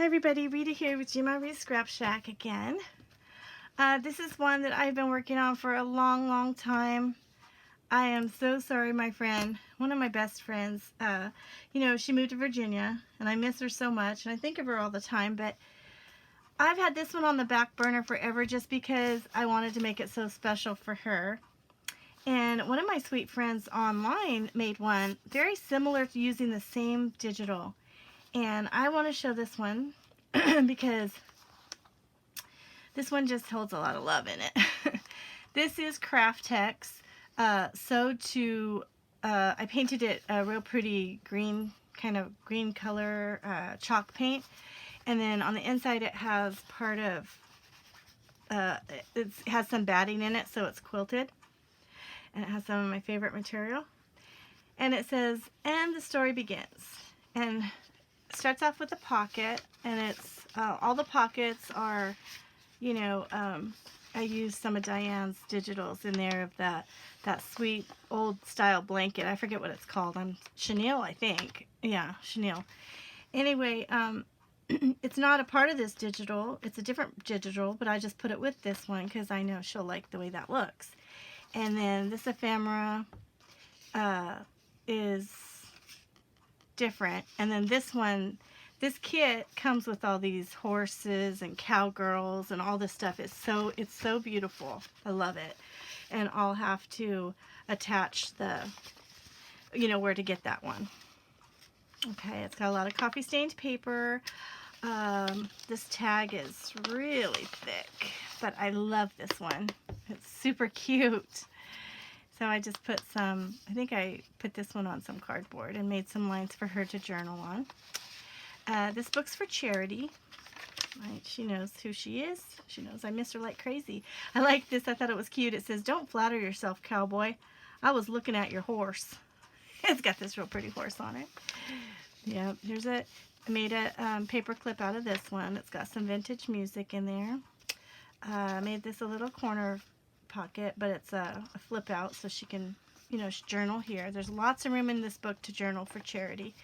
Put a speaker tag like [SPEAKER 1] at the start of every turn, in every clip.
[SPEAKER 1] Hi everybody, Rita here with GmaReezScrapShack again. This is one that I've been working on for a long time. I am so sorry, my friend, one of my best friends, she moved to Virginia and I miss her so much and I think of her all the time, but I've had this one on the back burner forever just because I wanted to make it so special for her. And one of my sweet friends online made one very similar to using the same digital. And I want to show this one because this one just holds a lot of love in it. This is Craftex. I painted it a real pretty green, kind of green color chalk paint. And then on the inside it has part of, it has some batting in it, so it's quilted. And it has some of my favorite material. And it says, "And the story begins." And starts off with a pocket, and it's all the pockets are, I used some of Diane's digitals in there of that sweet old style blanket. I forget what it's called. Chenille, I think. Yeah, chenille. Anyway, it's not a part of this digital. It's a different digital, but I just put it with this one because I know she'll like the way that looks. And then this ephemera is different, and then this kit comes with all these horses and cowgirls and all this stuff. It's so beautiful. I love it. And I'll have to attach the where to get that one. Okay, it's got a lot of coffee stained paper. This tag is really thick, but I love this one. It's super cute. So I just put some, I think I put this one on some cardboard and made some lines for her to journal on. This book's for Charity. Right, she knows who she is. She knows I miss her like crazy. I like this. I thought it was cute. It says, "Don't flatter yourself, cowboy. I was looking at your horse." It's got this real pretty horse on it. Yeah, here's I made a paper clip out of this one. It's got some vintage music in there. I made this a little corner pocket, but it's a flip out so she can journal here. There's lots of room in this book to journal for Charity.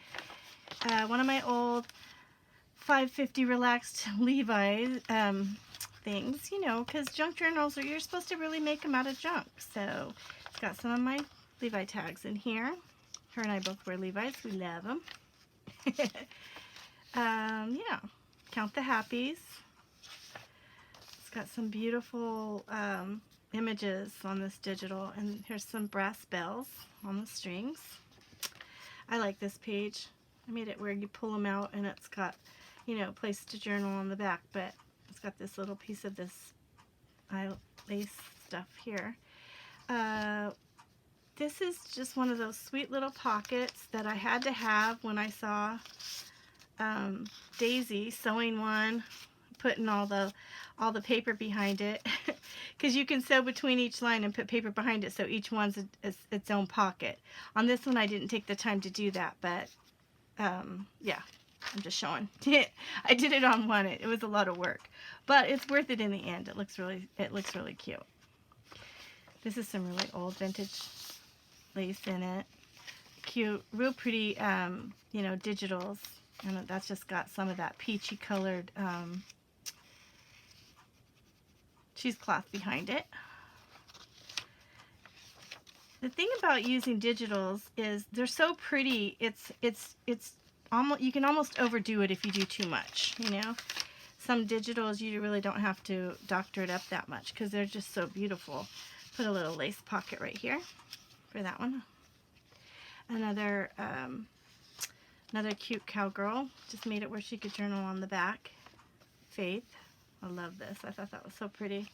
[SPEAKER 1] One of my old 550 relaxed Levi's things, because junk journals you're supposed to really make them out of junk. So it's got some of my Levi tags in here. Her and I both wear Levi's. We love them. Yeah, count the happies. It's got some beautiful images on this digital, and here's some brass bells on the strings. I like this page. I made it where you pull them out and it's got a place to journal on the back, but it's got this little piece of this lace stuff here. This is just one of those sweet little pockets that I had to have when I saw Daisy sewing one, putting all the paper behind it, because you can sew between each line and put paper behind it, so each one's its own pocket. On this one I didn't take the time to do that, but yeah, I'm just showing. I did it on one. It was a lot of work, but it's worth it in the end. It looks really cute. This is some really old vintage lace in it. Cute, real pretty digitals, and that's just got some of that peachy colored cheesecloth behind it. The thing about using digitals is they're so pretty. It's almost, you can almost overdo it if you do too much. Some digitals you really don't have to doctor it up that much because they're just so beautiful. Put a little lace pocket right here for that one. Another cute cowgirl. Just made it where she could journal on the back. Faith. I love this. I thought that was so pretty.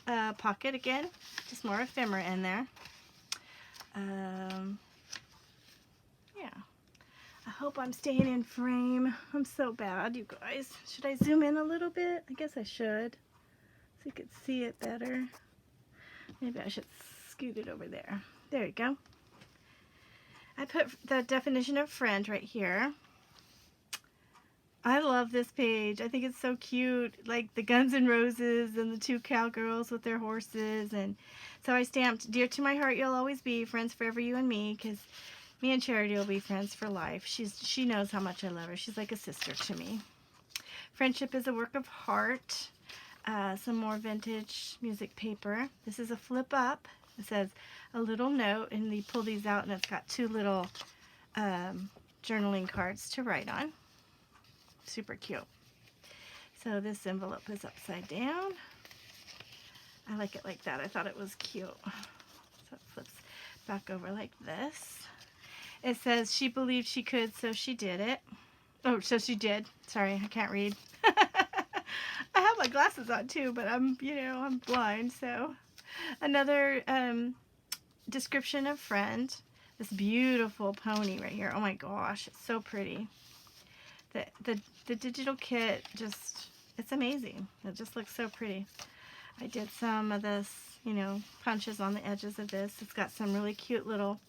[SPEAKER 1] Pocket again. Just more ephemera in there. Yeah. I hope I'm staying in frame. I'm so bad, you guys. Should I zoom in a little bit? I guess I should, so you could see it better. Maybe I should scoot it over there. There you go. I put the definition of friend right here. I love this page. I think it's so cute, like the Guns N' Roses and the two cowgirls with their horses. And so I stamped, "Dear to my heart, you'll always be, friends forever, you and me," because me and Charity will be friends for life. She knows how much I love her. She's like a sister to me. Friendship is a work of heart. Some more vintage music paper. This is a flip up. It says a little note, and you pull these out and it's got 2 little journaling cards to write on. Super cute. So this envelope is upside down. I like it like that. I thought it was cute. So it flips back over like this. It says she believed she could, so she did it. Oh, so she did. Sorry, I can't read. I have my glasses on too, but I'm blind, so. Another description of friend. This beautiful pony right here. Oh my gosh, it's so pretty. The digital kit just, it's amazing. It just looks so pretty. I did some of this, punches on the edges of this. It's got some really cute little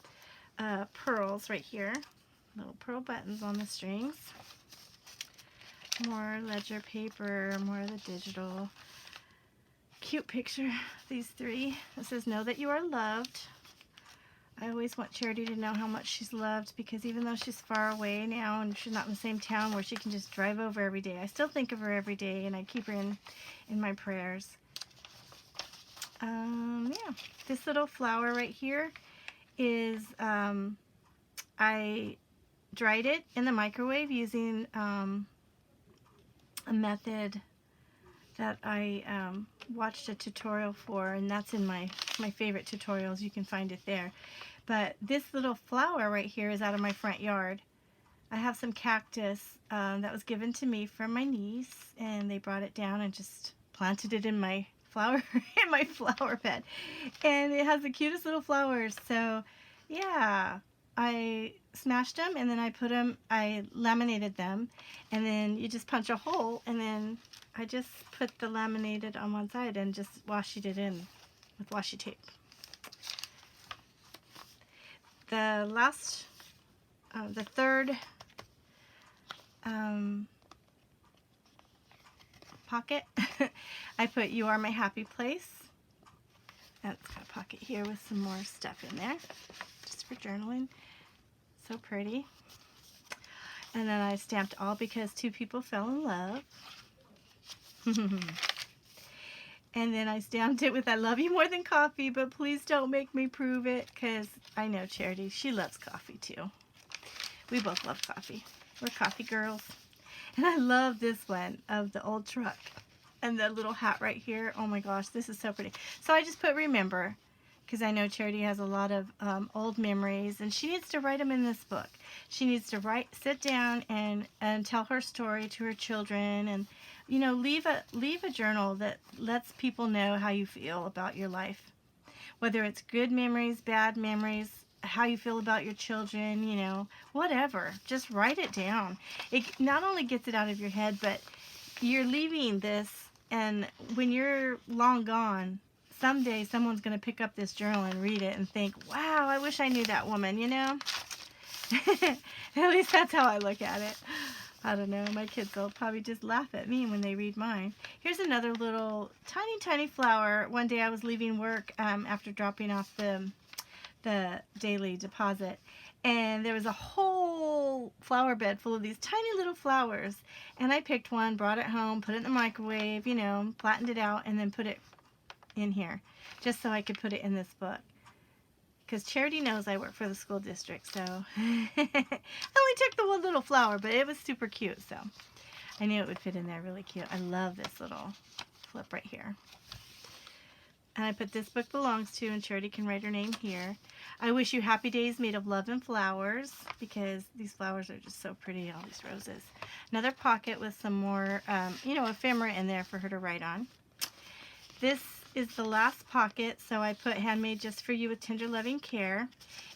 [SPEAKER 1] pearls right here. Little pearl buttons on the strings. More ledger paper, more of the digital. Cute picture, these 3. It says, know that you are loved. I always want Charity to know how much she's loved, because even though she's far away now and she's not in the same town where she can just drive over every day, I still think of her every day, and I keep her in my prayers. Yeah, this little flower right here is, I dried it in the microwave using a method that I watched a tutorial for, and that's in my favorite tutorials. You can find it there. But this little flower right here is out of my front yard. I have some cactus that was given to me from my niece, and they brought it down and just planted it in my flower bed, and it has the cutest little flowers. So yeah, I smashed them, and then I laminated them, and then you just punch a hole, and then I just put the laminated on one side and just washi it in with washi tape. The last, the third pocket, I put "You Are My Happy Place." And it's got a pocket here with some more stuff in there, just for journaling. So pretty. And then I stamped "All Because 2 People Fell in Love." And then I stamped it with "I love you more than coffee, but please don't make me prove it," because I know Charity, she loves coffee too. We both love coffee. We're coffee girls. And I love this one of the old truck and the little hat right here. Oh my gosh, this is so pretty. So I just put "remember," because I know Charity has a lot of old memories, and she needs to write them in this book. She needs to sit down and tell her story to her children, and leave a journal that lets people know how you feel about your life, whether it's good memories, bad memories, how you feel about your children, whatever. Just write it down. It not only gets it out of your head, but you're leaving this, and when you're long gone, someday someone's going to pick up this journal and read it and think, wow, I wish I knew that woman, At least that's how I look at it. I don't know, my kids will probably just laugh at me when they read mine. Here's another little tiny, tiny flower. One day I was leaving work after dropping off the daily deposit, and there was a whole flower bed full of these tiny little flowers, and I picked one, brought it home, put it in the microwave, flattened it out, and then put it in here, just so I could put it in this book. Because Charity knows I work for the school district, so I only took the one little flower, but it was super cute, so I knew it would fit in there really cute. I love this little flip right here. And I put "This book belongs to," and Charity can write her name here. I wish you happy days made of love and flowers, because these flowers are just so pretty, all these roses. Another pocket with some more, ephemera in there for her to write on. This is the last pocket, so I put "Handmade just for you with tender loving care."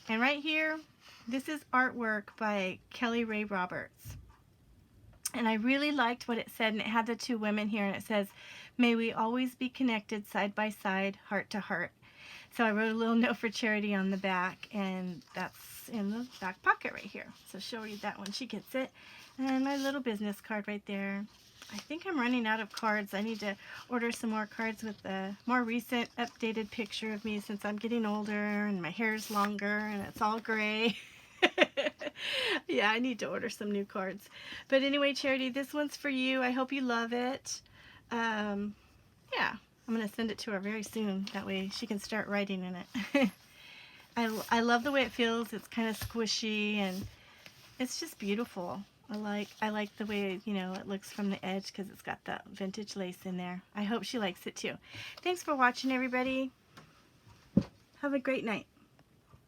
[SPEAKER 1] And right here, this is artwork by Kelly Ray Roberts. And I really liked what it said, and it had the 2 women here, and it says, "May we always be connected side by side, heart to heart." So I wrote a little note for Charity on the back, and that's in the back pocket right here. So she'll read that when she gets it. And my little business card right there. I think I'm running out of cards. I need to order some more cards with a more recent updated picture of me, since I'm getting older and my hair's longer and it's all gray. Yeah, I need to order some new cards. But anyway, Charity, this one's for you. I hope you love it. Yeah, I'm going to send it to her very soon. That way she can start writing in it. I love the way it feels. It's kind of squishy and it's just beautiful. I like the way, you know, it looks from the edge because it's got that vintage lace in there. I hope she likes it too. Thanks for watching, everybody. Have a great night.